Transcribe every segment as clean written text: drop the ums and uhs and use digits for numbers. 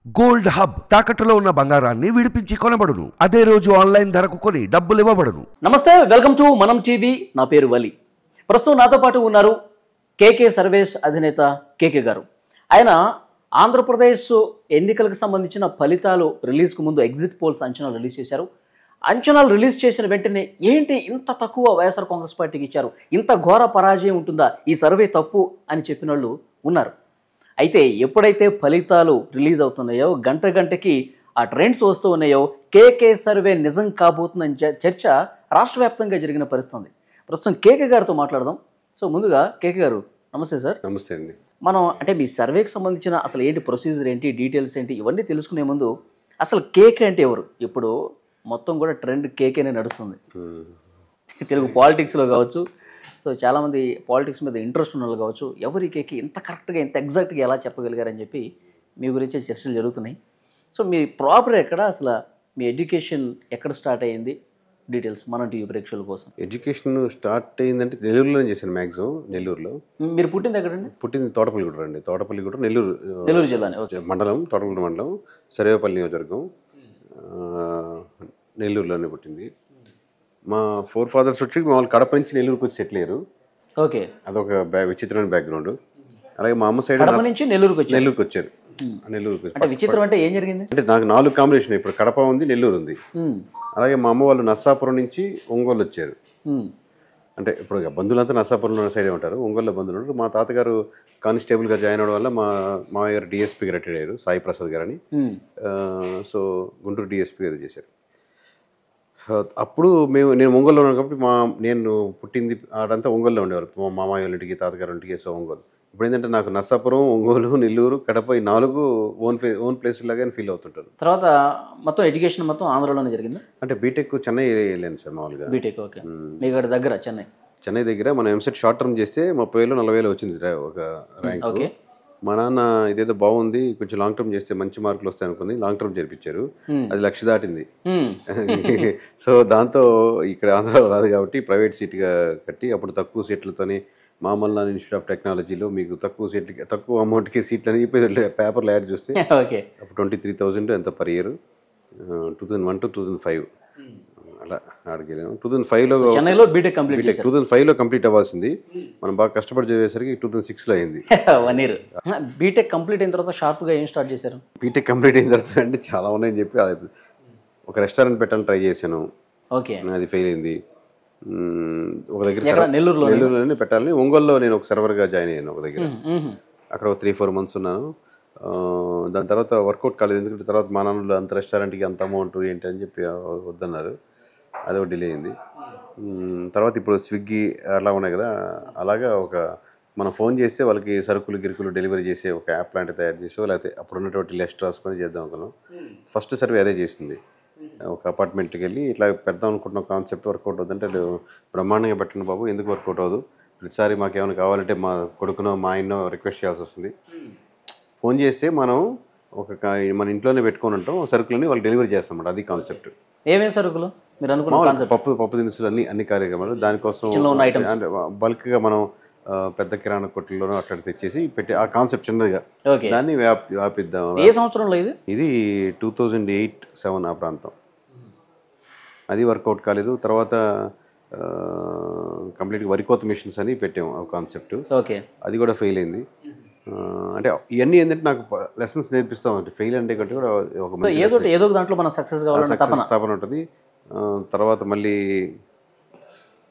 Gold hub తాకట్టులో ఉన్న బంగారాన్ని విడిపించి కొనబడును. అదే రోజు ఆన్లైన్ ధరకు కొని డబ్బులు ఇవ్వబడును. నమస్తే, వెల్కమ్ టు మనం టీవీ. నా పేరు వలి. ప్రస్తుతం నాతో పాటు ఉన్నారు కేకే సర్వేస్ అధినేత కేకే గారు. ఆయన ఆంధ్రప్రదేశ్ ఎన్నికలకు సంబంధించిన ఫలితాలు రిలీజ్కు ముందు ఎగ్జిట్ పోల్స్ అంచనాలు రిలీజ్ చేశారు. అంచనాలు రిలీజ్ చేసిన వెంటనే ఏంటి ఇంత తక్కువ వైఎస్ఆర్ కాంగ్రెస్ పార్టీకి ఇచ్చారు, ఇంత ఘోర పరాజయం ఉంటుందా, ఈ సర్వే తప్పు అని చెప్పిన వాళ్ళు ఉన్నారు. అయితే ఎప్పుడైతే ఫలితాలు రిలీజ్ అవుతున్నాయో గంట గంటకి ఆ ట్రెండ్స్ వస్తూ ఉన్నాయో కేకే సర్వే నిజం కాబోతుందని చర్చ రాష్ట్ర వ్యాప్తంగా జరిగిన పరిస్థితి. ప్రస్తుతం కేకే గారితో మాట్లాడదాం. సో ముందుగా కేకే గారు నమస్తే సార్. నమస్తే అండి. మనం అంటే మీ సర్వేకి సంబంధించిన అసలు ఏంటి ప్రొసీజర్ ఏంటి, డీటెయిల్స్ ఏంటి, ఇవన్నీ తెలుసుకునే ముందు అసలు కేకే అంటే ఎవరు? ఇప్పుడు మొత్తం కూడా ట్రెండ్ కేకేనే నడుస్తుంది తెలుగు పాలిటిక్స్లో కావచ్చు. సో చాలామంది పాలిటిక్స్ మీద ఇంట్రెస్ట్ ఉన్న వాళ్ళు కావచ్చు, ఎవరి కేకి ఇంత కరెక్ట్గా ఇంత ఎగ్జాక్ట్గా ఎలా చెప్పగలిగారని చెప్పి మీ గురించి చర్చలు జరుగుతున్నాయి. సో మీ ప్రాపర్ ఎక్కడ, అసలు మీ ఎడ్యుకేషన్ ఎక్కడ స్టార్ట్ అయ్యింది, డీటెయిల్స్ మన టీవీ ప్రేక్షకుల కోసం. ఎడ్యుకేషన్ స్టార్ట్ అయిందంటే నెల్లూరులోనే చేశాను. మ్యాక్సిమం నెల్లూరులో. మీరు పుట్టింది ఎక్కడండి? పుట్టింది తోటపల్లిగూడ అండి. తోటపల్లిగూడ నెల్లూరు జిల్లానే మండలం, తోటపల్లి మండలం, సర్వేపల్లి నియోజకవర్గం, నెల్లూరులోనే పుట్టింది. మా ఫోర్ ఫాదర్స్ వచ్చి మామూలు కడప నుంచి నెల్లూరుకి వచ్చి సెటిల్ అయ్యారు. ఓకే, అదొక విచిత్రమైన బ్యాక్గ్రౌండ్. అలాగే మా అమ్మ సైడ్ కడప నుంచి నెల్లూరుకి వచ్చారు. నెల్లూరుకి అంటే విచిత్రం అంటే ఏం జరిగింది అంటే నాకు 4 కాంబినేషన్. ఇప్పుడు కడప ఉంది, నెల్లూరు ఉంది. అలాగే మా అమ్మ వాళ్ళు నర్సాపురం నుంచి ఒంగోలు వచ్చారు. అంటే ఇప్పుడు బంధువులంతా నర్సాపురంలో సైడే ఉంటారు, ఒంగోలులో బంధువులు ఉంటారు. మా తాతగారు కానిస్టేబుల్గా జాయిన్ అవడం వల్ల మా మామయ్య గారు డిఎస్పీగా రిటైర్ అయ్యారు, సాయి ప్రసాద్ గారు అని. సో గుంటూరు డిఎస్పీ అది చేశారు. అప్పుడు నేను ఒంగోలులో ఉన్నాను కాబట్టి నేను పుట్టింది ఆడంతా ఒంగోలులో ఉండేవారు, మా మామయ్య వాళ్ళ ఇంటికి, తాతగారు ఇంటికి. సో ఒంగోలు. ఇప్పుడు ఏంటంటే నాకు నర్సాపురం, ఒంగోలు, నెల్లూరు, కడప ఈ 4 ఓన్ ప్లేస్ లాగా ఫీల్ అవుతుంటారు. తర్వాత మొత్తం ఎడ్యుకేషన్ మొత్తం ఆంధ్రలోనే జరిగింది. అంటే బీటెక్ చెన్నై వెళ్ళాను సార్ మామూలుగా. BTech okay. మీకు అక్కడ దగ్గర చెన్నై దగ్గర మనం ఎంసెట్ షార్ట్ టర్మ్ చేస్తే 30,000 40,000 వచ్చింది ఒక ర్యాంక్. ఓకే. మా నాన్న ఇదేదో బాగుంది, కొంచెం లాంగ్ టర్మ్ చేస్తే మంచి మార్కులు వస్తాయి అనుకుంది, లాంగ్ టర్మ్ చేర్పించారు. అది 1,00,000 దాటింది. సో దాంతో ఇక్కడ ఆంధ్రాలో రాదు కాబట్టి ప్రైవేట్ సీట్గా కట్టి, అప్పుడు తక్కువ సీట్లతోని మామూలు ఇన్స్టిట్యూట్ ఆఫ్ టెక్నాలజీలో మీకు తక్కువ అమౌంట్కి సీట్లు అని పేపర్లు యాడ్ చూస్తే అప్పుడు 23,000 ఎంత పర్ ఇయర్. 2001 to 2005 అలా అడిగాను. 2005లో చెన్నైలో బీటెక్ కంప్లీట్ 2005లో కంప్లీట్ అవ్వాల్సింది. మనం బాగా కష్టపడి చదివేసరికి 2006లో అయింది. 1 year. బీటెక్ కంప్లీట్ అయిన తర్వాత షార్ప్గా ఏం స్టార్ట్ చేశారు? బీటెక్ కంప్లీట్ అయిన తర్వాత అంటే చాలా ఉన్నాయని చెప్పి ఒక రెస్టారెంట్ పెట్టాలని ట్రై చేశాను. ఓకే, అది ఫెయిల్ అయింది. ఒక దగ్గర నెల్లూరులోనే పెట్టాలని, ఒంగోలులో నేను ఒక సర్వర్గా జాయిన్ అయ్యాను ఒక దగ్గర. అక్కడ ఒక 3-4 months ఉన్నాను. దాని తర్వాత వర్కౌట్ కాలేదు, ఎందుకంటే తర్వాత మా నాన్నలు అంత రెస్టారెంట్కి అంత అమౌంట్ ఏంటి అని చెప్పి వద్దన్నారు. అదే డిలే అయింది. తర్వాత ఇప్పుడు స్విగ్గీ అలా ఉన్నాయి కదా, అలాగా మనం ఫోన్ చేస్తే వాళ్ళకి సరుకులు గిరుకులు డెలివరీ చేసే ఒక యాప్ లాంటివి తయారు చేసో, లేకపోతే అప్పుడు ఉన్నటువంటి లిస్ట్ రాసుకొని చేద్దాం అనుకున్నాం. ఫస్ట్ సర్వే అదే చేసింది. ఒక అపార్ట్మెంట్కి వెళ్ళి ఇట్లా పెడదాం అనుకుంటున్న కాన్సెప్ట్ వర్కౌట్ అవుతుందంటే, బ్రహ్మాండంగా పెట్టండి బాబు, ఎందుకు వర్కౌట్ అవ్వదు, ప్రతిసారి మాకు ఏమైనా కావాలంటే మా కొడుకునో మా ఆయన్నో రిక్వెస్ట్ చేయాల్సి వస్తుంది. ఫోన్ చేస్తే మనం మన ఇంట్లోనే పెట్టుకొని ఉంటాం, సరుకులని వాళ్ళు డెలివరీ చేస్తాం. అది కాన్సెప్ట్. ఏమేమి సరుకులు మీరు అనుకున్న? పప్పు దినుసులు అన్ని కార్యక్రమాలు. దానికోసం బల్క్గా మనం పెద్ద కిరాణా కొట్లలోనూ అట్లా తెచ్చేసి పెట్టి ఆ కాన్సెప్ట్ చిన్నదిగా దాన్ని వ్యాపిద్దాం. ఏ సంవత్సరంలో ఇది? 2008-07 ఆ ప్రాంతం. అది వర్కౌట్ కాలేదు. తర్వాత కంప్లీట్గా వరికోత మిషన్స్ అని పెట్టాము ఆ కాన్సెప్ట్. ఓకే, అది కూడా ఫెయిల్ అయింది. అంటే ఇవన్నీ ఏంటంటే నాకు లెసన్స్ నేర్పిస్తాం. ఫెయిల్ అంటే కంటే కూడా ఒక ఏదో దాంట్లో మనం సక్సెస్ కావాలని తపన ఉంటుంది. తర్వాత మళ్ళీ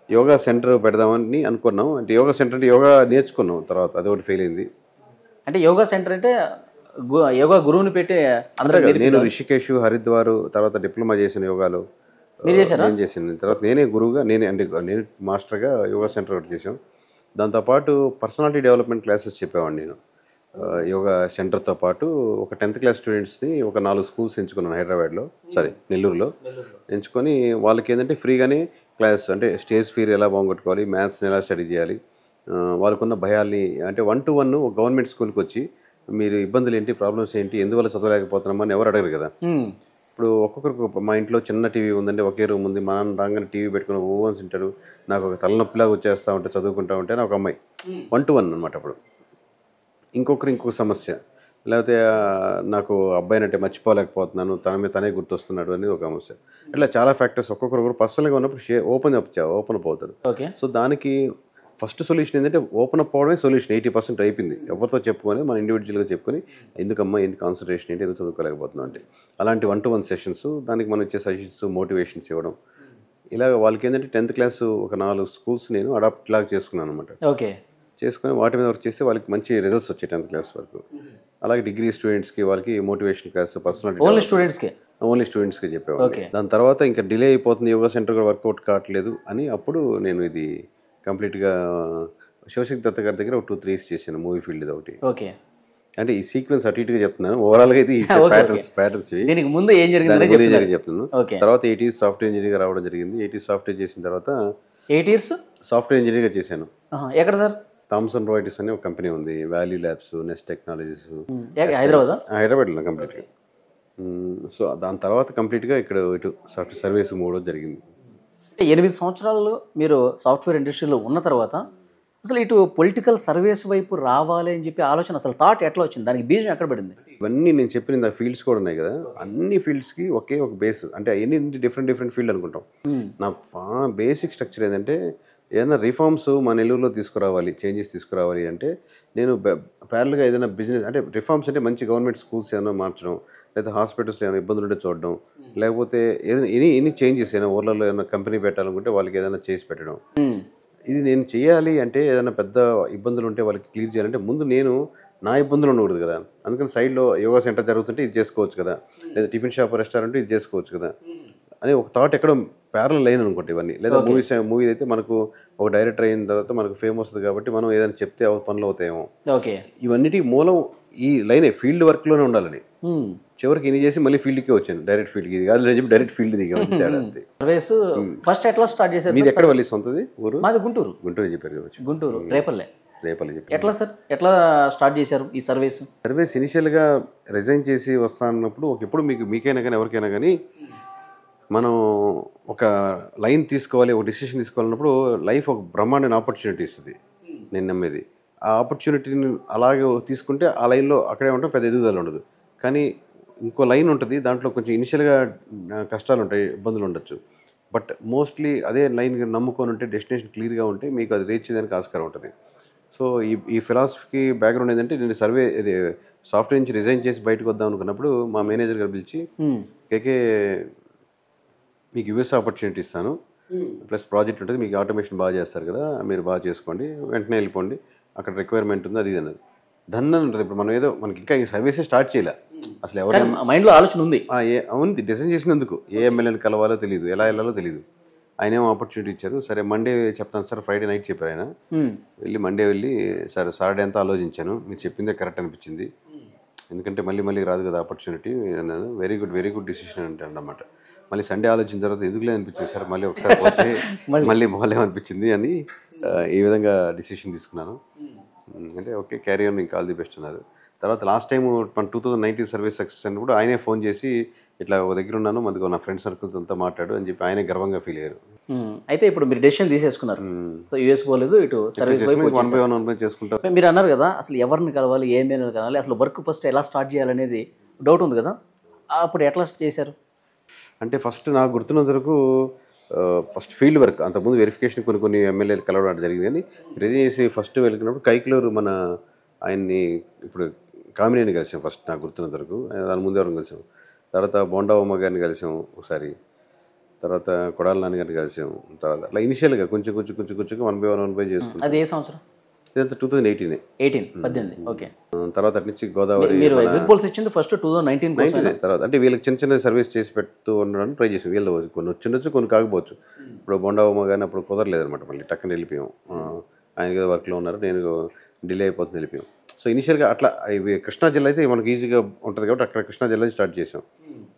యోగా సెంటర్ పెడదామని అనుకున్నాం. అంటే యోగా సెంటర్ అంటే యోగా నేర్చుకున్నాం, తర్వాత అది ఒకటి ఫెయిల్ అయింది. అంటే యోగా సెంటర్ అంటే యోగా గురువుని పెట్టి నేను రిషికేష్, హరిద్వార్ తర్వాత డిప్లొమా చేసిన యోగాలో నేను చేసింది. తర్వాత నేనే గురువుగా నేను మాస్టర్గా యోగా సెంటర్ ఒకటి చేసాం. దాంతోపాటు పర్సనాలిటీ డెవలప్మెంట్ క్లాసెస్ చెప్పేవాడిని నేను యోగా సెంటర్తో పాటు. ఒక 10th class స్టూడెంట్స్ని ఒక 4 schools ఎంచుకున్నాను హైదరాబాద్లో, నెల్లూరులో ఎంచుకొని వాళ్ళకి ఏంటంటే ఫ్రీగానే క్లాస్, అంటే స్టేజ్ ఫియర్ ఎలా బాగుంగొట్టుకోవాలి, మ్యాథ్స్ని ఎలా స్టడీ చేయాలి, వాళ్ళకున్న భయాల్ని, అంటే 1-to-1 గవర్నమెంట్ స్కూల్కి వచ్చి మీరు ఇబ్బందులు ఏంటి, ప్రాబ్లమ్స్ ఏంటి, ఎందువల్ల చదవలేకపోతున్నామని ఎవరు అడగరు కదా. ఇప్పుడు ఒక్కొక్కరికి మా ఇంట్లో చిన్న టీవీ ఉందంటే ఒకే రూమ్ ఉంది, మా నాన్న రాగానే టీవీ పెట్టుకుని ఓవన్స్ తింటారు, నాకు ఒక తలనొప్పిలాగా వచ్చేస్తూ ఉంటే చదువుకుంటా ఉంటే నాకు అమ్మాయి 1-to-1 అనమాట. అప్పుడు ఇంకొక సమస్య, లేకపోతే నాకు అబ్బాయినంటే మర్చిపోలేకపోతున్నాను, తన మీద తనే గుర్తొస్తున్నాడు అనేది ఒక సమస్య. ఇట్లా చాలా ఫ్యాక్టర్స్ ఒక్కొక్కరు కూడా పర్సనల్గా ఉన్నప్పుడు ఓపెన్ అప్ అవుతారు. ఓకే. సో దానికి ఫస్ట్ సొల్యూషన్ ఏంటంటే ఓపెన్ అప్ అవడమే సొల్యూషన్. 80% అయిపోయింది. ఎవరితో చెప్పుకొని మనం ఇండివిజువల్గా చెప్పుకొని ఎందుకమ్మా ఏంటి కాన్సన్ట్రేషన్ ఏంటి, ఎందుకు చదువుకోలేకపోతున్నాం అంటే అలాంటి 1-to-1 సెషన్స్, దానికి మనం ఇచ్చే సజెషన్స్, మోటివేషన్స్ ఇవ్వడం. ఇలాగ వాళ్ళకి ఏంటంటే 10th క్లాస్ ఒక 4 స్కూల్స్ నేను అడాప్ట్ లాగా చేసుకున్నాను అనమాట. ఓకే. చేసుకుని వాటి మీద వర్క్ చేస్తే వాళ్ళకి మంచి రిజల్ట్స్ వచ్చాయి 10th క్లాస్ వరకు. అలాగే డిగ్రీ స్టూడెంట్స్కి వాళ్ళకి మోటివేషన్ క్లాస్, పర్సనల్ ఓన్లీ స్టూడెంట్స్కి చెప్పేవాళ్ళు. దాని తర్వాత ఇంకా డిలే అయిపోతుంది, యోగా సెంటర్ కూడా వర్కౌట్ కావట్లేదు అని అప్పుడు నేను ఇది కంప్లీట్గా శివశక్తి దత్త గారి దగ్గర ఒక 2-3 ఇయర్స్ చేశాను, మూవీ ఫీల్డ్ ఒకటి. ఓకే. అంటే ఈ సీక్వెన్స్ అటు ఇటుగా చెప్తున్నాను, ఓవరాల్గా అయితే ఈ ప్యాటర్న్స్ దీనికి ముందు ఏం జరిగింది చెప్తున్నాను. తర్వాత 8 years సాఫ్ట్వేర్ ఇంజనీర్గా రావడం జరిగింది. 8 years సాఫ్ట్వేర్ చేసిన తర్వాత 8 years సాఫ్ట్వేర్ ఇంజనీర్గా చేశాను. ఎక్కడ సార్? థామ్సన్ రాయిటర్స్ అనే ఒక కంపెనీ ఉంది, వాల్యూ ల్యాబ్స్, నెస్ట్ టెక్నాలజీస్, హైదరాబాద్లో కంప్లీట్గా. సో దాని తర్వాత కంప్లీట్గా ఇక్కడ ఇటు సాఫ్ట్వేర్ సర్వీస్ మూడో జరిగింది. 8 సంవత్సరాలు మీరు సాఫ్ట్వేర్ ఇండస్ట్రీలో ఉన్న తర్వాత అసలు ఇటు పొలిటికల్ సర్వీస్ వైపు రావాలి అని చెప్పి ఆలోచన, అసలు థాట్ ఎట్లా వచ్చింది, దానికి బీజం ఎక్కడ పడింది? ఇవన్నీ నేను చెప్పిన ఫీల్డ్స్ కూడా ఉన్నాయి కదా, అన్ని ఫీల్డ్స్కి ఒకే ఒక బేస్, అంటే అన్ని డిఫరెంట్ ఫీల్డ్ అనుకుంటాం. నా బేసిక్ స్ట్రక్చర్ ఏంటంటే ఏదైనా రిఫార్మ్స్ మన నెల్లూరులో తీసుకురావాలి, చేంజెస్ తీసుకురావాలి అంటే నేను ప్యారల్గా ఏదైనా బిజినెస్, అంటే రిఫార్మ్స్ అంటే మంచి గవర్నమెంట్ స్కూల్స్ ఏదైనా మార్చడం, లేదా హాస్పిటల్స్లో ఏమైనా ఇబ్బందులు ఉంటే చూడడం, లేకపోతే ఏదైనా ఎనీ చేంజెస్ ఏదైనా ఊర్లలో ఏదైనా కంపెనీ పెట్టాలనుకుంటే వాళ్ళకి ఏదైనా చేసి పెట్టడం. ఇది నేను చేయాలి అంటే ఏదైనా పెద్ద ఇబ్బందులు ఉంటే వాళ్ళకి క్లియర్ చేయాలంటే ముందు నేను నా ఇబ్బందులు ఉండకూడదు కదా. అందుకని సైడ్లో యోగా సెంటర్ జరుగుతుంటే ఇది చేసుకోవచ్చు కదా, లేదా టిఫిన్ షాప్, రెస్టారెంట్ ఇది చేసుకోవచ్చు కదా అని ఒక థాట్ ఎక్కడ ప్యారల్ లైన్ అనుకుంటే ఇవన్నీ. లేదా మూవీ అయితే మనకు ఒక డైరెక్టర్ అయిన తర్వాత మనకు ఫేమ్ వస్తుంది కాబట్టి మనం ఏదైనా చెప్తే పనులు అవుతాయేమో. ఇవన్నిటికి మూలం ఈ లైన్ ఫీల్డ్ వర్క్లోనే ఉండాలని. చివరికి ఇన్ని చేసి మళ్ళీ ఫీల్డ్కే వచ్చాను, డైరెక్ట్ ఫీల్డ్కి. ఇది కాదు చెప్పి డైరెక్ట్ ఫీల్డ్ దిగాను. ఫస్ట్ ఎట్లా స్టార్ట్ చేశారు? మీది ఎక్కడ వాళ్ళు సొంతది ఊరు? మాది గుంటూరు. గుంటూరు చెప్పారు, గుంటూరు రేపల్లె. చెప్పారు. ఎట్లా సార్, ఎట్లా స్టార్ట్ చేశారు ఈ సర్వీస్? ఇనిషియల్గా రిజైన్ చేసి వస్తానన్నప్పుడు ఎప్పుడు మీకైనా కానీ ఎవరికైనా కానీ మనం ఒక లైన్ తీసుకోవాలి, ఒక డిసిషన్ తీసుకోవాలన్నప్పుడు లైఫ్ ఒక బ్రహ్మాండమైన ఆపర్చునిటీ ఇస్తుంది. నేను నమ్మేది ఆ ఆపర్చునిటీని అలాగే తీసుకుంటే ఆ లైన్లో అక్కడే ఉంటాం, పెద్ద ఎదుగుదల ఉండదు. కానీ ఇంకో లైన్ ఉంటుంది, దాంట్లో కొంచెం ఇనిషియల్గా కష్టాలు ఉంటాయి, ఇబ్బందులు ఉండొచ్చు. బట్ మోస్ట్లీ అదే లైన్ నమ్ముకొని ఉంటే, డెస్టినేషన్ క్లియర్గా ఉంటే మీకు అది రీచ్ చేయడానికి ఆస్కారం ఉంటుంది. సో ఈ ఫిలాసఫీకి బ్యాక్గ్రౌండ్ ఏంటంటే, నేను ఇది సాఫ్ట్వేర్ నుంచి రిజైన్ చేసి బయటకు వద్దాం అనుకున్నప్పుడు మా మేనేజర్ గారు పిలిచి, కేకే మీకు యూఎస్ ఆపర్చునిటీ ఇస్తాను, ప్లస్ ప్రాజెక్ట్ ఉంటుంది, మీకు ఆటోమేషన్ బాగా చేస్తారు కదా, మీరు బాగా చేసుకోండి, వెంటనే వెళ్ళిపోండి, అక్కడ రిక్వైర్మెంట్ ఉంది, అది అన్నది. ధన్నం ఉంటుంది. ఇప్పుడు మనం ఏదో మనకి ఇంకా ఈ సర్వీసే స్టార్ట్ చేయలే, అసలు ఎవరు మైండ్లో ఆలోచన ఉంది, ఉంది డిజైన్ చేసినందుకు. ఏ ఎమ్మెల్యేని కలవాలో తెలియదు, ఎలా వెళ్ళాలో తెలియదు. ఆయన ఏమో ఆపర్చునిటీ ఇచ్చారు. సరే మండే చెప్తాను సార్, ఫ్రైడే నైట్ చెప్పారు ఆయన. వెళ్ళి మండే వెళ్ళి సార్ సాటర్డే అంతా ఆలోచించాను, మీరు చెప్పిందే కరెక్ట్ అనిపించింది, ఎందుకంటే మళ్ళీ రాదు కదా ఆపర్చునిటీ అన్నాను. వెరీ గుడ్ డిసిషన్ అంటే అన్నమాట. మళ్ళీ సండే ఆలోచించిన తర్వాత ఎందుకులే అనిపించింది సార్, మళ్ళీ ఒకసారి పోతే మళ్ళీ బాగాలేమనిపించింది అని ఈ విధంగా డిసిషన్ తీసుకున్నాను. అంటే ఓకే క్యారీ ఆన్, ఇంకా ఆల్ ది బెస్ట్ అన్నారు. తర్వాత లాస్ట్ టైం మన 2019 సర్వీస్ సక్సెస్ అని కూడా ఆయనే ఫోన్ చేసి, ఇట్లా ఒక దగ్గర ఉన్నాను, మనకు నా ఫ్రెండ్ సర్కిల్స్ అంతా మాట్లాడు అని చెప్పి ఆయనే గర్వంగా ఫీల్ అయ్యారు. అయితే ఇప్పుడు మీరు డెసిషన్ తీసేసుకున్నారు, సో యూఎస్ పోలేదు, ఇటు సర్వీస్ వైపు చేసుకుంటారు. మీరు అన్నారు కదా, అసలు ఎవరిని కలవాలి, ఏమేమి కలవాలి, అసలు వర్క్ ఫస్ట్ ఎలా స్టార్ట్ చేయాలనేది డౌట్ ఉంది కదా, అప్పుడు ఎట్లా చేశారు? అంటే ఫస్ట్ నాకు గుర్తున్నంత వరకు ఫస్ట్ ఫీల్డ్ వర్క్, అంతకుముందు వెరిఫికేషన్ కొన్ని ఎమ్మెల్యేలు కలవడం జరిగింది. కానీ రిజైన్ చేసి ఫస్ట్ వెళ్ళినప్పుడు కైక్లూరు మన ఆయన్ని ఇప్పుడు కామినేని కలిసాం ఫస్ట్, నాకు గుర్తున్నంత వరకు. దాని ముందు ఎవరిని కలిసాం, తర్వాత బోండా ఉమ్మ గారిని కలిసాం ఒకసారి, తర్వాత కొడాల నాన్న గారిని కలిసాం. తర్వాత అట్లా ఇనిషియల్గా కొంచెం 1 by 1 చేసుకుంటాం. అది ఏ సంవత్సరం? ఇదంతా 2018. ఓకే. తర్వాత అటు నుంచి గోదావరి ఫస్ట్ 2019 తర్వాత అంటే వీళ్ళకి చిన్న సర్వీస్ చేసి పెడుతూ ఉండడానికి ట్రై చేసాం. వీళ్ళు కొన్ని వచ్చిండొచ్చు, కొన్ని కాకపోవచ్చు. ఇప్పుడు బొండా ఉమ్మ కానీ అప్పుడు కుదరలేదు అనమాట, మళ్ళీ టక్కన వెళ్ళిపోయాం. ఆయన ఏదో వర్క్లో ఉన్నారు, నేను డిలే అయిపోతుంది, వెళ్ళిపోయాం. సో ఇనిషియల్గా అట్లా ఇవి కృష్ణా జిల్లా అయితే మనకి ఈజీగా ఉంటుంది కాబట్టి అక్కడ కృష్ణా జిల్లా స్టార్ట్ చేసాం.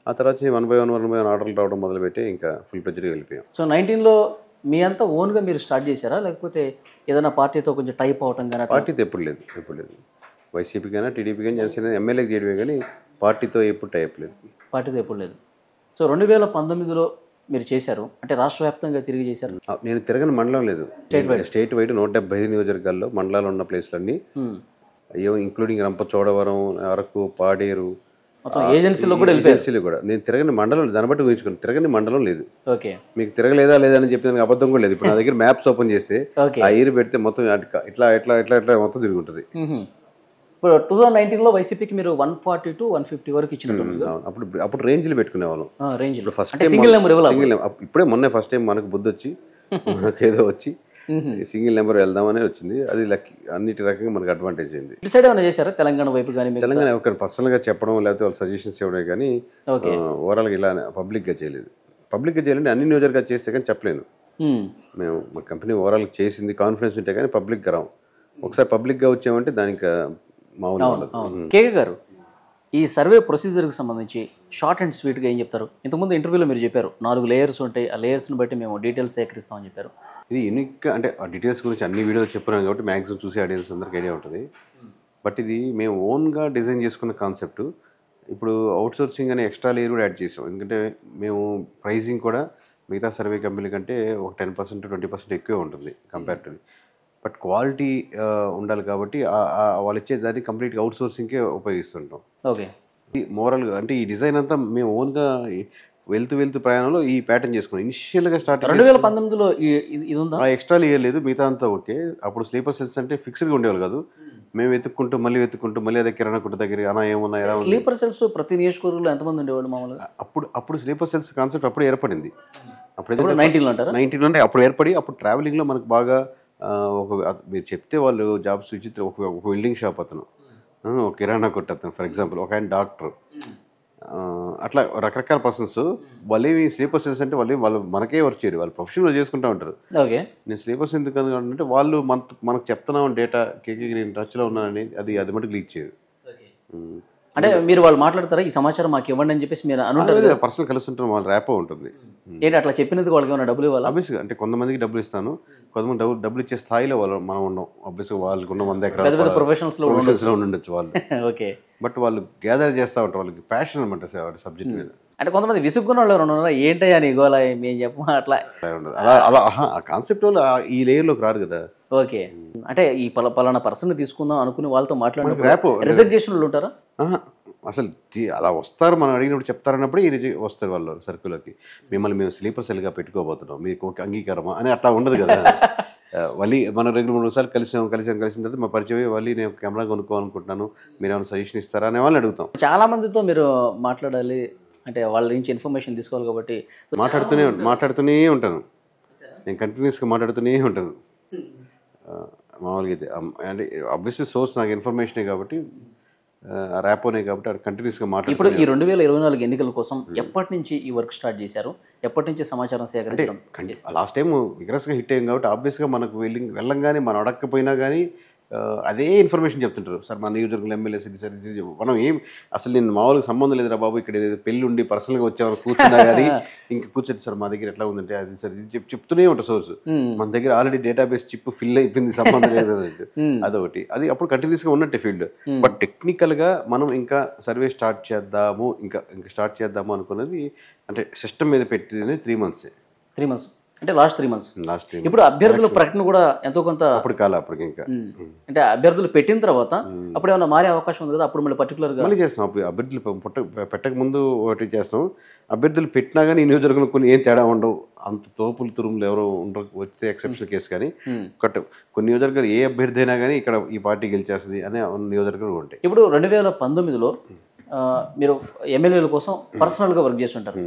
ఆ తర్వాత 1 by 1 ఆర్డర్లు రావడం మొదలుపెట్టి ఇంకా ఫుల్ ప్రెజర్గా వెళ్ళిపోయాం. సో 19లో మీ అంతా ఓన్గా మీరు స్టార్ట్ చేశారా, లేకపోతే ఏదైనా పార్టీతో కొంచెం టైప్ అవటం కానీ? పార్టీతో ఎప్పుడు లేదు. వైసీపీ కానీ టీడీపీ కానీ జనసేన ఎమ్మెల్యేకి చేయడమే కానీ పార్టీతో ఎప్పుడు టైప్ లేదు. సో 2019లో మీరు చేశారు అంటే రాష్ట్ర వ్యాప్తంగా తిరిగి చేశారు? నేను తిరగని మండలం లేదు, స్టేట్ వైడ్ 175 నియోజకవర్గాల్లో మండలాలు ఉన్న ప్లేస్లన్నీ ఇంక్లూడింగ్ రంపచోడవరం, అరకు, పాడేరు, మొత్తం ఏజెన్సీలో కూడా వెళ్ళిపోయారు. ఏజెన్సీలు కూడా. నేను తిరగని మండలం దాన్ని బట్టి ఊహించుకున్నాను, తిరగని మండలం లేదు. ఓకే, మీకు తిరగలేదా లేదా అని చెప్పి అబద్ధం కూడా లేదు. ఇప్పుడు నా దగ్గర మ్యాప్స్ ఓపెన్ చేస్తే ఆ ఇయర్ పెడితే మొత్తం ఇట్లా ఇట్లా ఇట్లా ఇట్లా మొత్తం తిరుగుంటుంది. ఇప్పుడు 2019లో వైసీపీకి మీరు 140 to 150 వరకు ఇచ్చినట్టు. అప్పుడు రేంజ్లు పెట్టుకునేవాళ్ళం. రేంజ్ ఇప్పుడు ఫస్ట్ సింగిల్ నెంబర్ ఇప్పుడే మొన్నే ఫస్ట్ టైం మనకు బుద్ధి వచ్చి మనకేదో వచ్చి సింగిల్ నెంబర్ వెళ్దామనే వచ్చింది. అది లక్కీ, అన్నిటి రకంగా మనకు అడ్వాంటేజ్ అయింది. డిసైడ్ ఏమైనా చేశారా తెలంగాణ వైపు కానీ? తెలంగాణ ఒకరు పర్సనల్గా చెప్పడం లేకపోతే వాళ్ళు సజెషన్స్ ఇవ్వడం కానీ ఓవరాల్గా ఇలా పబ్లిక్గా చేయలేదు. పబ్లిక్గా చేయాలంటే అన్ని నియోజకవర్గాలు చేస్తే కానీ చెప్పలేను. మేము మా కంపెనీ ఓవరాల్గా చేసింది కాన్ఫిడెన్స్ ఉంటే కానీ పబ్లిక్గా రావు. ఒకసారి పబ్లిక్గా వచ్చామంటే దానికి మామూలు. కేకే గారు, ఈ సర్వే ప్రొసీజర్కి సంబంధించి షార్ట్ అండ్ స్వీట్గా ఏం చెప్తారు? ఇంతకుముందు ఇంటర్వ్యూలో మీరు చెప్పారు 4 లేయర్స్ ఉంటాయి, ఆ లేయర్స్ని బట్టి మేము డీటెయిల్స్ సేకరిస్తామని చెప్పారు. ఇది యూనిక్గా, అంటే ఆ డీటెయిల్స్ గురించి అన్ని వీడియోలు చెప్పినాం కాబట్టి మ్యాక్సిమం చూసే ఆడియన్స్ అందరికి ఐడియా ఉంటుంది. బట్ ఇది మేము ఓన్గా డిజైన్ చేసుకున్న కాన్సెప్ట్. ఇప్పుడు అవుట్సోర్సింగ్ అనే ఎక్స్ట్రా లేయర్ కూడా యాడ్ చేసాం. ఎందుకంటే మేము ప్రైజింగ్ కూడా మిగతా సర్వే కంపెనీ కంటే ఒక 10% 20% ఎక్కువే ఉంటుంది కంపేరిటివ్లీ. బట్ క్వాలిటీ ఉండాలి కాబట్టి వాళ్ళు ఇచ్చేదాన్ని కంప్లీట్గా అవుట్సోర్సింగ్కే ఉపయోగిస్తుంటాం. ఓకే, మోరల్గా అంటే ఈ డిజైన్ అంతా మేము ఓన్గా వెళ్తూ ప్రయాణంలో ఈ ప్యాటర్న్ చేసుకున్నాం. ఇనిషియల్గా స్టార్ట్ 2019లో ఇది ఉందా? ఎక్స్ట్రా లేయర్ లేదు, మిగతా అంతా ఓకే. అప్పుడు స్లీపర్ సెల్స్ అంటే ఫిక్స్డ్గా ఉండేవాళ్ళు కాదు. మేము వెతుక్కుంటూ మళ్ళీ అదే కిరాణా కొట్టు దగ్గర అనా ఏమన్నా ఎలా ఉంది. స్లీపర్ సెల్స్ ప్రతి నియోజకవర్గంలో ఎంతమంది ఉండేవాళ్ళు మామూలుగా? అప్పుడు స్లీపర్ సెల్స్ కాన్సెప్ట్ అప్పుడు ఏర్పడింది. అప్పుడు 19 అంటే అప్పుడు ఏర్పడి అప్పుడు ట్రావెలింగ్లో మనకు బాగా మీరు చెప్తే వాళ్ళు జాబ్స్ విచిత్ర ఒక వెల్డింగ్ షాప్ అతను, ఒక కిరాణా కొట్టు అతను, ఫర్ ఎగ్జాంపుల్ ఒక ఆయన డాక్టర్, అట్లా రకరకాల పర్సన్స్. వాళ్ళు స్లీపర్ సెల్స్ అంటే వాళ్ళు మనకే వర్క్ చేయరు, వాళ్ళు ప్రొఫెషనల్ చేసుకుంటూ ఉంటారు. నేను స్లీపర్స్ ఎందుకు అంటే వాళ్ళు మనకు చెప్తున్నాం డేటా కేకే నేను టచ్లో ఉన్నానని, అది మటుకు లీక్ చేయరు. అంటే మీరు వాళ్ళు మాట్లాడతారా ఈ సమాచారం మాకు ఇవ్వండి అని చెప్పేసి మీరు అనుకుంటారు? పర్సనల్ కలుస్తుంటారు, వాళ్ళ ర్యాపో ఉంటుంది. ఏంటి అట్లా చెప్పినందుకు వాళ్ళకి ఏమైనా డబ్బులు ఇవ్వాలి? ఆబ్వియస్గా అంటే కొంతమందికి డబ్బులు ఇస్తాను, కొంతమంది డబ్బులు ఇచ్చే స్థాయిలో మనం ఉన్నాం. ఆబ్వియస్గా వాళ్ళకు ఉన్న 100 ఎకరాలు ప్రొఫెషనల్స్లో ఉండొచ్చు వాళ్ళు. ఓకే, బట్ వాళ్ళు గ్యాదర్ చేస్తూ ఉంటారు, వాళ్ళకి ప్యాషన్ అనమాట సబ్జెక్ట్ మీద. అంటే కొంతమంది విసుక్కున్న వాళ్ళు ఉన్నారా, ఏంటయ్యా నీ గోలా మేము చెప్పమా అట్లా అలా ఆ కాన్సెప్ట్ వాళ్ళు ఈ లేయర్లోకి రారు కదా. ఓకే, అంటే ఈ పలానా పర్సన్ తీసుకుందాం అనుకుని వాళ్ళతో మాట్లాడినప్పుడు రిజెక్ట్ చేసిన వాళ్ళు ఉంటారా? అసలు అలా వస్తారు, మనం అడిగినప్పుడు చెప్తారన్నప్పుడు వస్తారు వాళ్ళు సర్కులర్కి. మిమ్మల్ని మేము స్లీపర్ సెల్గా పెట్టుకోబోతున్నాం, మీకు ఒక అంగీకారమా అని అట్లా ఉండదు కదా. మళ్ళీ మనం 2-3 సార్లు కలిసిన తర్వాత మా పరిచయం మళ్ళీ నేను కెమెరా కొనుక్కోవాలనుకుంటున్నాను, మీరు ఏమైనా సజెషన్ ఇస్తారా అనే వాళ్ళని అడుగుతాం. చాలా మందితో మీరు మాట్లాడాలి అంటే వాళ్ళ నుంచి ఇన్ఫర్మేషన్ తీసుకోవాలి కాబట్టి మాట్లాడుతూనే ఉంటాను. నేను కంటిన్యూస్గా మాట్లాడుతూనే ఉంటాను. మామూలుగా అయితే అంటే ఆబ్వియస్లీ సోర్స్ నాకు ఇన్ఫర్మేషనే కాబట్టి, ర్యాపోనే కాబట్టి అది కంటిన్యూస్గా మాట్లాడు. ఇప్పుడు ఈ 2024 ఎన్నికల కోసం ఎప్పటి నుంచి ఈ వర్క్ స్టార్ట్ చేశారు? ఎప్పటి నుంచి సమాచారం సేకరించడం? లాస్ట్ టైం విగ్రస్గా హిట్ అయ్యింది కాబట్టి ఆబ్వియస్గా మనకు వెళ్ళంగానే మనం అడగకపోయినా కానీ అదే ఇన్ఫర్మేషన్ చెప్తుంటారు. సార్ మన నియోజకవర్గంలో ఎమ్మెల్యే సార్ మనం అసలు నేను మామూలుగా సంబంధం లేదురా బాబు, ఇక్కడ పెళ్ళి ఉండి పర్సనల్గా వచ్చేవారు కూర్చున్నా కానీ ఇంకా కూర్చొని సార్ మా దగ్గర ఎట్లా ఉందంటే అది సార్ చెప్తూనే ఉంటారు సోర్స్. మన దగ్గర ఆల్రెడీ డేటాబేస్ చిప్ ఫిల్ అయిపోయింది, సంబంధం లేదు అదొకటి. అది అప్పుడు కంటిన్యూస్గా ఉన్నట్టే ఫీల్డ్. బట్ టెక్నికల్గా మనం ఇంకా సర్వే స్టార్ట్ చేద్దాము ఇంకా స్టార్ట్ అనుకున్నది అంటే సిస్టమ్ మీద పెట్టింది 3 months. 3 months అంటే లాస్ట్ 3 months. ఇప్పుడు అభ్యర్థుల ప్రకటన కూడా ఎంతో కొంత అప్పటికి ఇంకా అంటే అభ్యర్థులు పెట్టిన తర్వాత అప్పుడు ఏమైనా మారే అవకాశం ఉంది కదా, అప్పుడు మళ్ళీ పర్టికులర్గా మళ్ళీ చేస్తాం. అభ్యర్థులు పెట్టక ముందు ఒకటి చేస్తాం, అభ్యర్థులు పెట్టినా కానీ ఈ నియోజకవర్గంలో కొన్ని ఏం తేడా ఉండవు, అంత తోపులు తురుములు ఎవరో ఉండరు, వస్తే ఎక్సెప్షనల్ కేసు. కానీ కొన్ని నియోజకవర్గాలు ఏ అభ్యర్థి అయినా కానీ ఇక్కడ ఈ పార్టీ గెలిచేస్తుంది అనే నియోజకవర్గాలు ఉంటాయి. ఇప్పుడు 2019లో మీరు ఎమ్మెల్యేల కోసం పర్సనల్గా వర్క్ చేస్తుంటారు,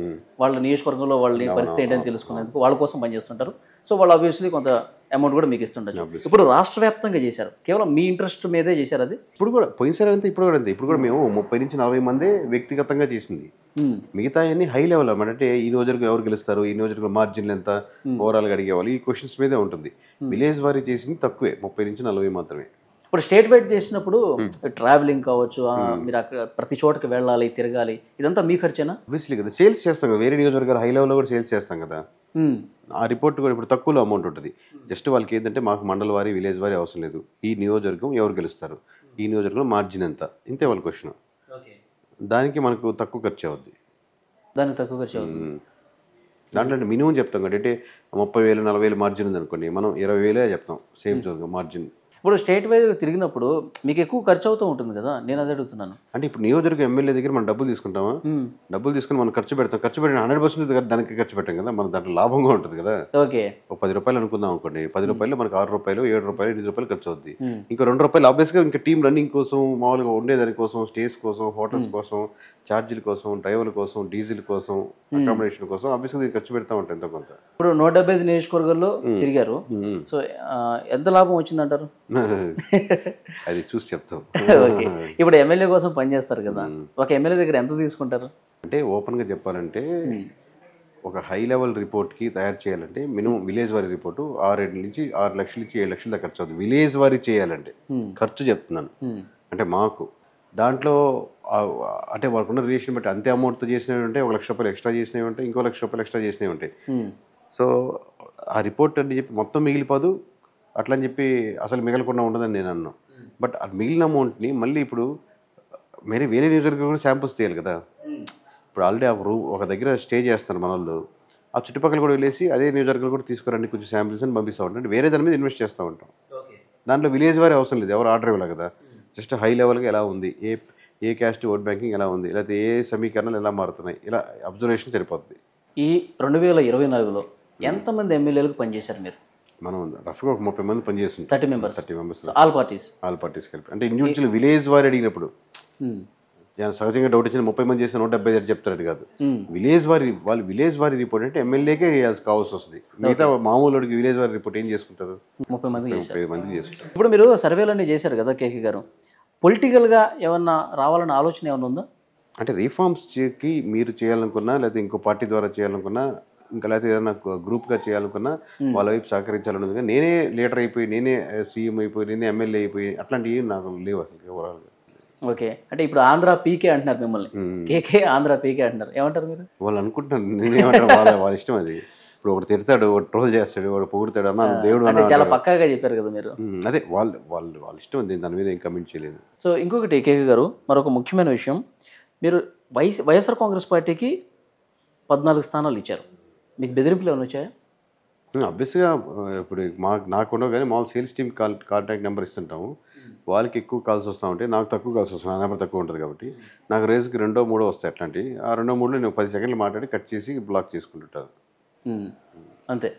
వాళ్ళ నియోజకవర్గంలో వాళ్ళ పరిస్థితి ఏంటని తెలుసుకునేందుకు వాళ్ళ కోసం పనిచేస్తుంటారు. సో వాళ్ళు ఆబ్వియస్లీ కొంత అమౌంట్ కూడా మీకు ఇస్తుంటారు. ఇప్పుడు రాష్ట్ర వ్యాప్తంగా చేశారు, కేవలం మీ ఇంట్రెస్ట్ మీదే చేశారు. అది ఇప్పుడు కూడా పోయినసారి అంతే, ఇప్పుడు కూడా అంతే. ఇప్పుడు కూడా మేము 30 నుంచి 40 మందే వ్యక్తిగతంగా చేసింది. మిగతా అన్ని హై లెవెల్ అన్నమాట. అంటే ఈ నియోజకవర్గం ఎవరు గెలుస్తారు, ఈ నియోజకవర్గం మార్జిన్లు ఎంత, ఓవరాల్గా అడిగేవాళ్ళు, ఈ క్వశ్చన్స్ మీదే ఉంటుంది. విలేజ్ వారీ చేసింది తక్కువే, 30 నుంచి 40 మాత్రమే. ఇప్పుడు స్టేట్ వైడ్ చేసినప్పుడు ట్రావెలింగ్ కావచ్చు, మీరు అక్కడ ప్రతి చోటకి వెళ్ళాలి, తిరగాలి, ఇదంతా మీ ఖర్చేనా? ఆబ్వియస్లీ కదా, సేల్స్ చేస్తాం కదా, వేరే నియోజకవర్గాలు హై లెవెల్లో కూడా సేల్స్ చేస్తాం కదా. ఆ రిపోర్ట్ కూడా ఇప్పుడు తక్కువలో అమౌంట్ ఉంటుంది. జస్ట్ వాళ్ళకి ఏంటంటే మాకు మండల వారి విలేజ్ వారి అవసరం లేదు, ఈ నియోజకవర్గం ఎవరు గెలుస్తారు, ఈ నియోజకవర్గం మార్జిన్ ఎంత, ఇంతే వాళ్ళ క్వశ్చన్. దానికి మనకు తక్కువ ఖర్చు అవుద్ది. దాంట్లో మినిమం చెప్తాం కదా, అంటే 30,000 40,000 మార్జిన్ ఉంది అనుకోండి, మనం 20,000 చెప్తాం సేమ్ జోన్ మార్జిన్. ఇప్పుడు స్టేట్ వైజ్ తిరిగినప్పుడు మీకు ఎక్కువ ఖర్చు అవుతూ ఉంటుంది కదా, నేను అదే అడుగుతున్నాను. అంటే ఇప్పుడు నియోజకవర్గ ఎమ్మెల్యే దగ్గర మనం డబ్బులు తీసుకుంటామా, డబ్బులు తీసుకుని మనం ఖర్చు పెడతాం, ఖర్చు పెట్టిన 100% దానికి ఖర్చు పెట్టాం కదా, మన దాంట్లో లాభంగా ఉంటుంది కదా. ఓకే, ఒక 10 రూపాయలు అనుకుందాం అనుకోండి, 10 రూపాయలు మనకు 6 రూపాయలు 7 రూపాయలు 8 రూపాయలు ఖర్చు అవుద్ది. ఇంకా 2 రూపాయలు ఆబ్వియస్గా ఇంకా టీం రన్నింగ్ కోసం, మామూలుగా ఉండేదాని కోసం, స్టేస్ కోసం, హోటల్స్ కోసం, ఛార్జీల కోసం, డ్రైవర్ల కోసం, డీజిల్ కోసం, అకామిడేషన్ కోసం ఆబ్వియస్గా ఖర్చు పెడతా ఉంటాయి ఎంతో కొంత. ఇప్పుడు 175 నియోజకవర్గాల్లో తిరిగారు, సో ఎంత లాభం వచ్చిందంటారు? అది చూసి చెప్తాం. ఓకే, ఇప్పుడు ఎమ్మెల్యే కోసం పనిచేస్తారు కదా, ఒక ఎమ్మెల్యే దగ్గర ఎంత తీసుకుంటారు? అంటే ఓపెన్గా చెప్పాలంటే ఒక హై లెవెల్ రిపోర్ట్కి తయారు చేయాలంటే మినిమం విలేజ్ వారి రిపోర్టు 6 నుంచి 6 లక్షల నుంచి 7 లక్షల దాకా ఖర్చు అవుతుంది. విలేజ్ వారి చేయాలంటే ఖర్చు చెప్తున్నాను. అంటే మాకు దాంట్లో అంటే వాళ్ళకున్న రిలేషన్ బట్టి అంతే అమౌంట్తో చేసినవి ఉంటాయి, 1 లక్ష రూపాయలు ఎక్స్ట్రా చేసినవి ఉంటాయి, ఇంకో 1 లక్ష రూపాయలు ఎక్స్ట్రా చేసినవి ఉంటాయి. సో ఆ రిపోర్ట్ అని చెప్పి మొత్తం మిగిలిపోదు, అట్లా అని చెప్పి అసలు మిగలకుండా ఉండదని నేను అన్నాను. బట్ ఆ మిగిలిన అమౌంట్ని మళ్ళీ ఇప్పుడు వేరే నియోజకవర్గం కూడా శాంపుల్స్ తీయాలి కదా. ఇప్పుడు ఆల్రెడీ ఒక దగ్గర స్టే చేస్తున్నారు మన వాళ్ళు, ఆ చుట్టుపక్కల కూడా వెళ్ళేసి అదే నియోజకవర్గం కూడా తీసుకురండి కొంచెం శాంపిల్స్ అని పంపిస్తూ ఉంటాం. అంటే వేరే దాని మీద ఇన్వెస్ట్ చేస్తూ ఉంటాం. దాంట్లో విలేజ్ వారి అవసరం లేదు, ఎవరు ఆర్డర్ ఇవ్వాలి కదా. జస్ట్ హై లెవెల్గా ఎలా ఉంది, ఏ క్యాస్ట్ ఓట్ బ్యాంకింగ్ ఎలా ఉంది, లేకపోతే ఏ సమీకరణలు ఎలా మారుతున్నాయి, ఇలా అబ్జర్వేషన్ సరిపోతుంది. ఈ 2024లో ఎంతమంది ఎమ్మెల్యేలకు పనిచేశారు మీరు? మనం రఫ్గా ఒక 30 మంది పనిచేస్తుంది. 30 మెంబర్స్ ఆల్ పార్టీస్ కలిపి. అంటే ఇండివిజువల్ విలేజ్ వారి అడిగినప్పుడు సహజంగా డౌట్ వచ్చిన 30 మంది చేసిన 175 చెప్తారని కాదు. విలేజ్ వారి రిపోర్ట్ అంటే ఎమ్మెల్యేకే కావాల్సి వస్తుంది. మిగతా మామూలు విలేజ్ వారి రిపోర్ట్ ఏం చేసుకుంటారు? 30 మంది చేసుకుంటారు. ఇప్పుడు మీరు సర్వేలన్నీ చేశారు కదా కేకే గారు, పొలిటికల్గా ఏమన్నా రావాలన్న ఆలోచన ఏమన్నా ఉందా? అంటే రిఫార్మ్స్కి మీరు చేయాలనుకున్నా, లేకపోతే ఇంకో పార్టీ ద్వారా చేయాలనుకున్నా, ఇంకా లేకపోతే ఏదైనా గ్రూప్గా చేయాలనుకున్నా వాళ్ళ వైపు సహకరించాలన్నది. నేనే లీడర్ అయిపోయి, నేనే సీఎం అయిపోయి, నేనే ఎమ్మెల్యే అయిపోయి అట్లాంటివి నాకు లేవు అసలు ఓవరాల్గా. ఓకే, అంటే ఇప్పుడు ఆంధ్ర పీకే అంటున్నారు మిమ్మల్ని, కేకే ఆంధ్ర పీకే అంటున్నారు, ఏమంటారు మీరు? వాళ్ళు అనుకుంటున్నారు, నేనేమంటారు, వాళ్ళ ఇష్టం అది. ఇప్పుడు ఒకటి తిడతాడు, ఒకటి ట్రోల్ చేస్తాడు, ఒకటి పొగుడతాడు, అన్న దేవుడు చాలా పక్కాగా చెప్పారు కదా మీరు. అదే వాళ్ళ ఇష్టం, దాని మీద ఏం కమెంట్ చేయలేదు. సో ఇంకొకటి కేకే గారు, మరొక ముఖ్యమైన విషయం, మీరు వైఎస్ఆర్ కాంగ్రెస్ పార్టీకి 14 స్థానాలు ఇచ్చారు, మీకు బెదిరింపులు ఏమైనా వచ్చాయా? అబ్వియస్గా ఇప్పుడు నాకున్నావు కానీ మామూలు సేల్స్ టీమ్ కాంటాక్ట్ నెంబర్ ఇస్తుంటాము, వాళ్ళకి ఎక్కువ కాల్స్ వస్తూ ఉంటాయి, నాకు తక్కువ కాల్స్ వస్తాయి, నా నెంబర్ తక్కువ ఉంటుంది కాబట్టి నాకు రేజ్కి 2, 3 వస్తాయి. అట్లాంటివి ఆ 2, 3లో నేను 10 సెకండ్లు మాట్లాడి కట్ చేసి బ్లాక్ చేసుకుంటుంటాను అంతే.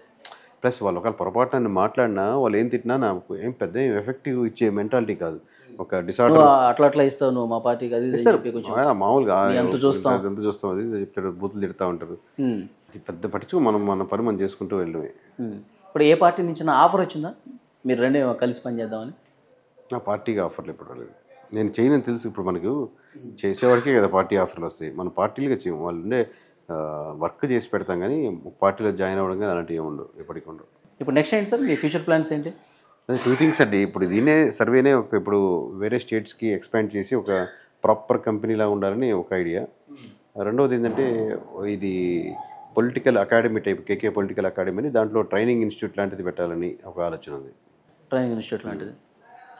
ప్లస్ వాళ్ళు ఒకవేళ పొరపాటున మాట్లాడినా, వాళ్ళు ఏం తిట్టినా నాకు ఏం పెద్ద ఎఫెక్టివ్ ఇచ్చే మెంటాలిటీ కాదు. ఒక డిసార్డర్ అట్లా ఇస్తావు నువ్వు మా పార్టీకి, అది మామూలుగా ఎంత చూస్తాం అది చెప్తాడు, బూతులు తిడతా ఉంటారు. పెద్ద పట్టించుకో, మన పని మనం చేసుకుంటూ వెళ్ళడమే. ఇప్పుడు ఏ పార్టీ నుంచి ఆఫర్ వచ్చిందా మీరు రెండే కలిసి పని చేద్దామని? నా పార్టీకి ఆఫర్లు ఎప్పుడు రాలేదు, నేను చేయనని తెలుసు. ఇప్పుడు మనకు చేసేవాడికే కదా పార్టీ ఆఫర్లు వస్తాయి, మన పార్టీలుగా చేయము. వాళ్ళు ఉండే వర్క్ చేసి పెడతాం కానీ పార్టీలో జాయిన్ అవ్వడం కానీ అలాంటివి ఏమి ఉండవు, ఎప్పటికి ఉండవు. ఇప్పుడు నెక్స్ట్ ఏంటి సార్ మీ ఫ్యూచర్ ప్లాన్స్ ఏంటి? అదే 2 థింగ్స్ అండి. ఇప్పుడు దీనే సర్వేనే ఇప్పుడు వేరే స్టేట్స్కి ఎక్స్పాండ్ చేసి ఒక ప్రాపర్ కంపెనీలా ఉండాలని ఒక ఐడియా. రెండవది ఏంటంటే ఇది పొలిటికల్ అకాడమీ టైప్, కేకే పొలిటికల్ అకాడమీ అని, దాంట్లో ట్రైనింగ్ ఇన్స్టిట్యూట్ లాంటిది పెట్టాలని ఒక ఆలోచన ఉంది. ట్రైనింగ్ ఇన్స్టిట్యూట్ లాంటిది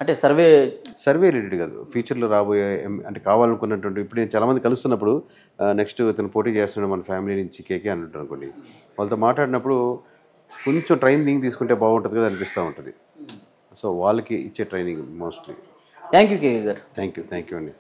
అంటే సర్వే రిలేటెడ్ కాదు, ఫ్యూచర్లో రాబోయే అంటే కావాలనుకున్నటువంటి. ఇప్పుడు నేను చాలామంది కలుస్తున్నప్పుడు నెక్స్ట్ ఇతను పోటీ చేస్తున్నాడు మన ఫ్యామిలీ నుంచి కేకే అంటుంటారు అనుకోండి, వాళ్ళతో మాట్లాడినప్పుడు కొంచెం ట్రైనింగ్ తీసుకుంటే బాగుంటుంది కదా అనిపిస్తూ ఉంటుంది. సో వాళ్ళకి ఇచ్చే ట్రైనింగ్ మోస్ట్లీ. థ్యాంక్ యూ కేకే గారు. థ్యాంక్ యూ అండి.